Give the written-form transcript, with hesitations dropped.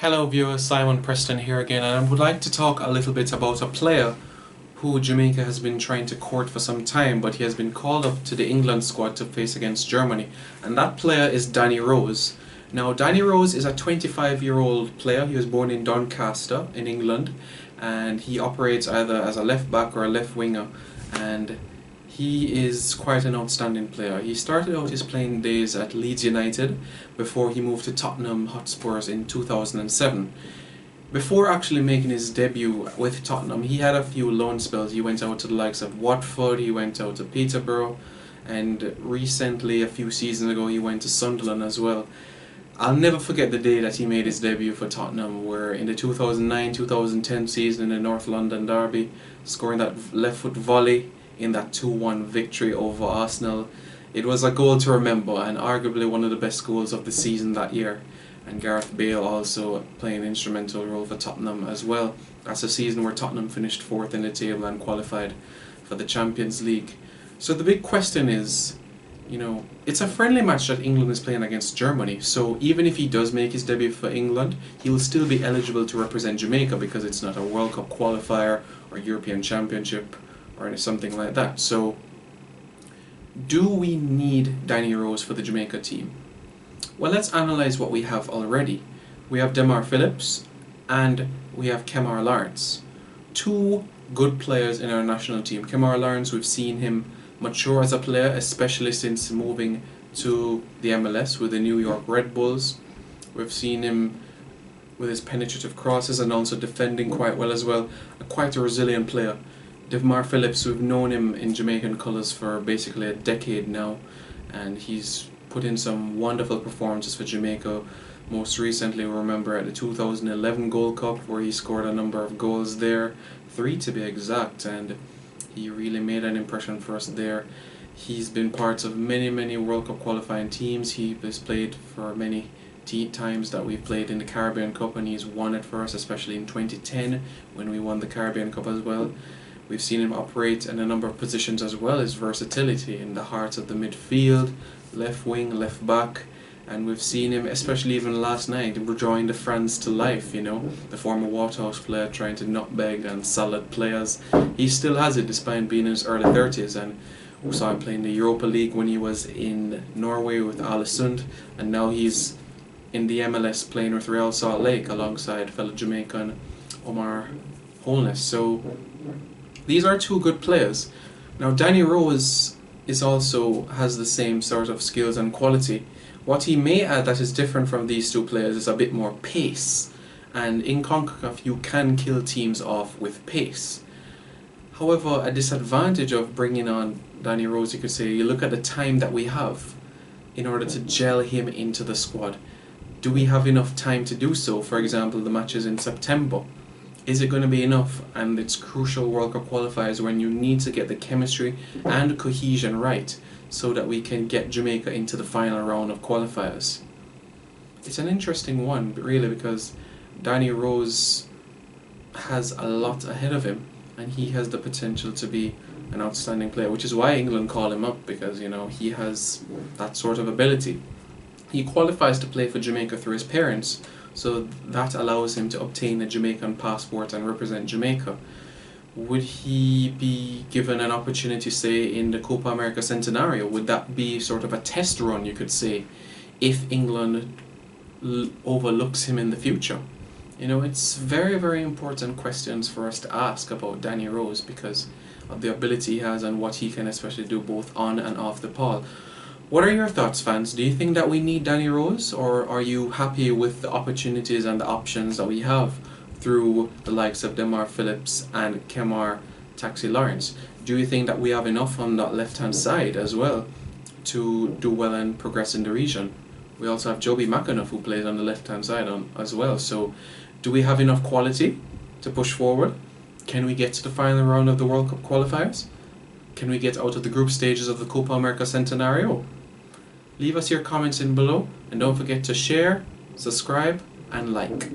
Hello viewers, Simon Preston here again, and I would like to talk a little bit about a player who Jamaica has been trying to court for some time, but he has been called up to the England squad to face against Germany, and that player is Danny Rose. Now Danny Rose is a 25-year-old player. He was born in Doncaster in England, and he operates either as a left back or a left winger, and he is quite an outstanding player. He started out his playing days at Leeds United before he moved to Tottenham Hotspurs in 2007. Before actually making his debut with Tottenham, he had a few loan spells. He went out to the likes of Watford, he went out to Peterborough, and recently, a few seasons ago, he went to Sunderland as well. I'll never forget the day that he made his debut for Tottenham, where in the 2009-2010 season in the North London derby, scoring that left foot volley in that 2-1 victory over Arsenal. It was a goal to remember, and arguably one of the best goals of the season that year. And Gareth Bale also playing an instrumental role for Tottenham as well. That's a season where Tottenham finished 4th in the table and qualified for the Champions League. So the big question is, it's a friendly match that England is playing against Germany, so even if he does make his debut for England, he will still be eligible to represent Jamaica because it's not a World Cup qualifier or European Championship or something like that. So, do we need Danny Rose for the Jamaica team? Well, let's analyse what we have already. We have Demar Phillips and we have Kemar Lawrence. Two good players in our national team. Kemar Lawrence, we've seen him mature as a player, especially since moving to the MLS with the New York Red Bulls. We've seen him with his penetrative crosses and also defending quite well as well. Quite a resilient player. Demar Phillips, we've known him in Jamaican colours for basically a decade now, and he's put in some wonderful performances for Jamaica. Most recently, we remember at the 2011 Gold Cup, where he scored a number of goals there, 3 to be exact, and he really made an impression for us there. He's been part of many World Cup qualifying teams. He has played for many times that we've played in the Caribbean Cup, and he's won it for us, especially in 2010 when we won the Caribbean Cup as well. We've seen him operate in a number of positions as well as versatility in the heart of the midfield, left wing, left back, and we've seen him, especially even last night, drawing the France to life, the former Waterhouse player trying to nutmeg and salad players. He still has it despite being in his early 30s, and we saw him playing the Europa League when he was in Norway with Alesund, and now he's in the MLS playing with Real Salt Lake alongside fellow Jamaican Omar Holness. So these are two good players. Now Danny Rose has the same sort of skills and quality. What he may add that is different from these two players is a bit more pace. And in CONCACAF you can kill teams off with pace. However, a disadvantage of bringing on Danny Rose, you could say, you look at the time that we have in order to gel him into the squad. Do we have enough time to do so? For example, the matches in September. Is it going to be enough? And it's crucial World Cup qualifiers when you need to get the chemistry and cohesion right so that we can get Jamaica into the final round of qualifiers. It's an interesting one, really, because Danny Rose has a lot ahead of him and he has the potential to be an outstanding player, which is why England call him up, because he has that sort of ability. He qualifies to play for Jamaica through his parents, so that allows him to obtain a Jamaican passport and represent Jamaica. Would he be given an opportunity, say, in the Copa America Centenario? Would that be sort of a test run, you could say, if England overlooks him in the future? It's very important questions for us to ask about Danny Rose because of the ability he has and what he can especially do both on and off the ball. What are your thoughts, fans? Do you think that we need Danny Rose, or are you happy with the opportunities and the options that we have through the likes of Demar Phillips and Kemar Taxi Lawrence? Do you think that we have enough on that left-hand side as well to do well and progress in the region? We also have Joby McAnuff, who plays on the left-hand side as well. So do we have enough quality to push forward? Can we get to the final round of the World Cup qualifiers? Can we get out of the group stages of the Copa America Centenario? Leave us your comments in below, and don't forget to share, subscribe and like.